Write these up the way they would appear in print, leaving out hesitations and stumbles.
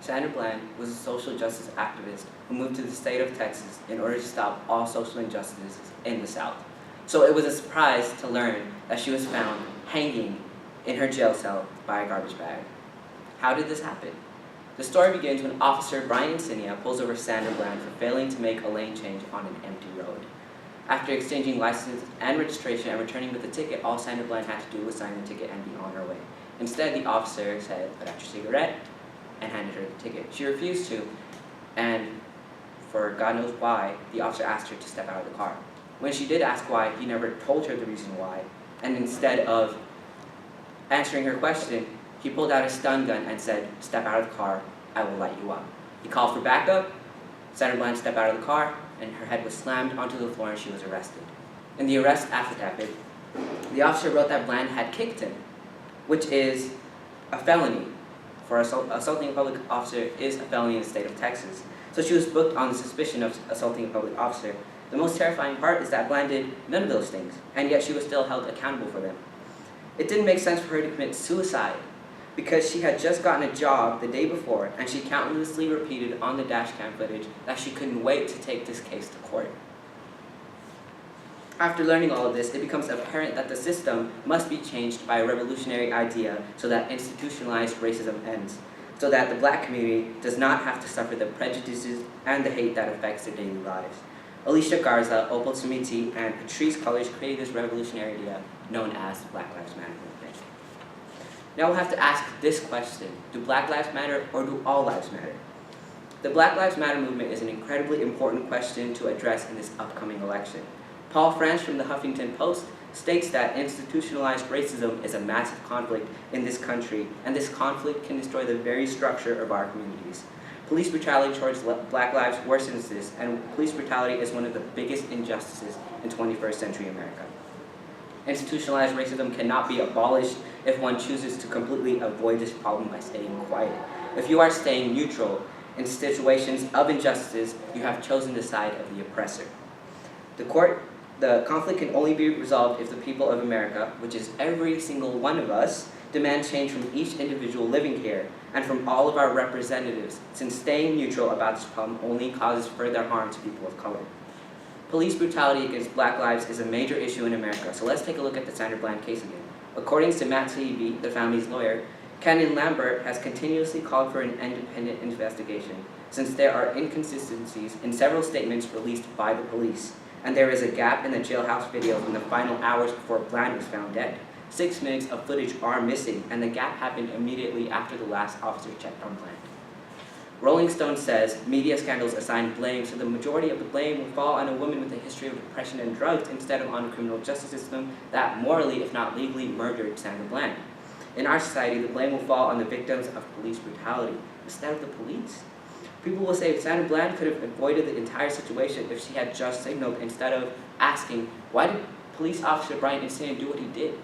Sandra Bland was a social justice activist who moved to the state of Texas in order to stop all social injustices in the South. So it was a surprise to learn that she was found hanging in her jail cell by a garbage bag. How did this happen? The story begins when Officer Brian Insignia pulls over Sandra Bland for failing to make a lane change on an empty road. After exchanging license and registration and returning with the ticket, all Sandra Bland had to do was sign the ticket and be on her way. Instead, the officer said, "Put out your cigarette," and handed her the ticket. She refused to, and for God knows why, the officer asked her to step out of the car. When she did ask why, he never told her the reason why, and instead of answering her question, he pulled out a stun gun and said, "Step out of the car, I will light you up." He called for backup. Sandra Bland stepped out of the car, and her head was slammed onto the floor and she was arrested. In the arrest affidavit, the officer wrote that Bland had kicked him, which is a felony. For assaulting a public officer is a felony in the state of Texas. So she was booked on the suspicion of assaulting a public officer. The most terrifying part is that Bland did none of those things, and yet she was still held accountable for them. It didn't make sense for her to commit suicide, because she had just gotten a job the day before, and she countlessly repeated on the dash cam footage that she couldn't wait to take this case to court. After learning all of this, it becomes apparent that the system must be changed by a revolutionary idea so that institutionalized racism ends, so that the black community does not have to suffer the prejudices and the hate that affects their daily lives. Alicia Garza, Opal Sumiti, and Patrice Cullors created this revolutionary idea known as the Black Lives Matter movement. Now we'll have to ask this question: do Black lives matter or do all lives matter? The Black Lives Matter movement is an incredibly important question to address in this upcoming election. Paul Franch from the Huffington Post states that institutionalized racism is a massive conflict in this country, and this conflict can destroy the very structure of our communities. Police brutality towards black lives worsens this, and police brutality is one of the biggest injustices in 21st century America. Institutionalized racism cannot be abolished if one chooses to completely avoid this problem by staying quiet. If you are staying neutral in situations of injustices, you have chosen the side of the oppressor. The conflict can only be resolved if the people of America, which is every single one of us, demand change from each individual living here and from all of our representatives, since staying neutral about this problem only causes further harm to people of color. Police brutality against black lives is a major issue in America, so let's take a look at the Sandra Bland case again. According to Matt Taibbi, the family's lawyer, Cannon Lambert has continuously called for an independent investigation, since there are inconsistencies in several statements released by the police, and there is a gap in the jailhouse video from the final hours before Bland was found dead. 6 minutes of footage are missing, and the gap happened immediately after the last officer checked on Bland. Rolling Stone says media scandals assign blame, so the majority of the blame will fall on a woman with a history of depression and drugs instead of on a criminal justice system that morally, if not legally, murdered Sandra Bland. In our society, the blame will fall on the victims of police brutality instead of the police. People will say Sandra Bland could have avoided the entire situation if she had just signaled instead of asking, why did police officer Brian Insignia do what he did?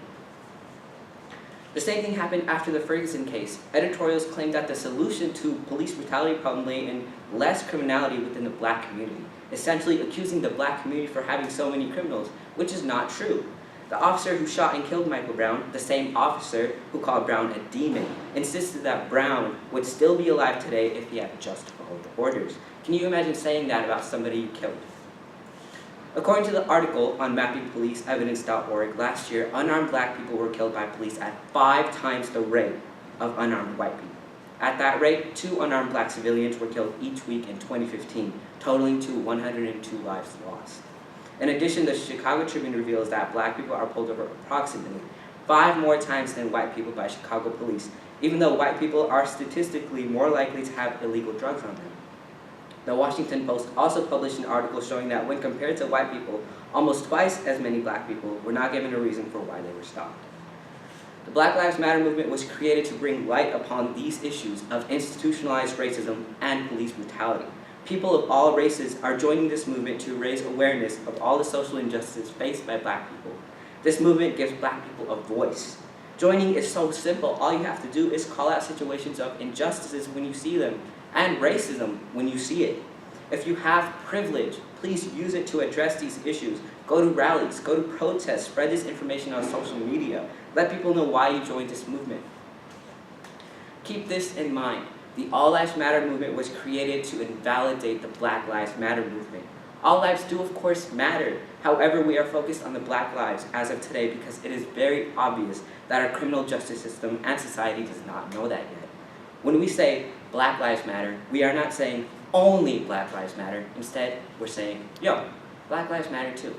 The same thing happened after the Ferguson case. Editorials claimed that the solution to police brutality problem lay in less criminality within the black community, essentially accusing the black community for having so many criminals, which is not true. The officer who shot and killed Michael Brown, the same officer who called Brown a demon, insisted that Brown would still be alive today if he had just followed the orders. Can you imagine saying that about somebody you killed? According to the article on mappingpoliceevidence.org, last year, unarmed black people were killed by police at 5 times the rate of unarmed white people. At that rate, 2 unarmed black civilians were killed each week in 2015, totaling to 102 lives lost. In addition, the Chicago Tribune reveals that black people are pulled over approximately 5 more times than white people by Chicago police, even though white people are statistically more likely to have illegal drugs on them. The Washington Post also published an article showing that when compared to white people, almost twice as many black people were not given a reason for why they were stopped. The Black Lives Matter movement was created to bring light upon these issues of institutionalized racism and police brutality. People of all races are joining this movement to raise awareness of all the social injustices faced by black people. This movement gives black people a voice. Joining is so simple. All you have to do is call out situations of injustices when you see them, and racism when you see it. If you have privilege, please use it to address these issues. Go to rallies, go to protests, spread this information on social media. Let people know why you joined this movement. Keep this in mind. The All Lives Matter movement was created to invalidate the Black Lives Matter movement. All lives do, of course, matter. However, we are focused on the Black lives as of today because it is very obvious that our criminal justice system and society does not know that yet. When we say Black Lives Matter, we are not saying only Black Lives Matter. Instead, we're saying, yo, Black Lives Matter too.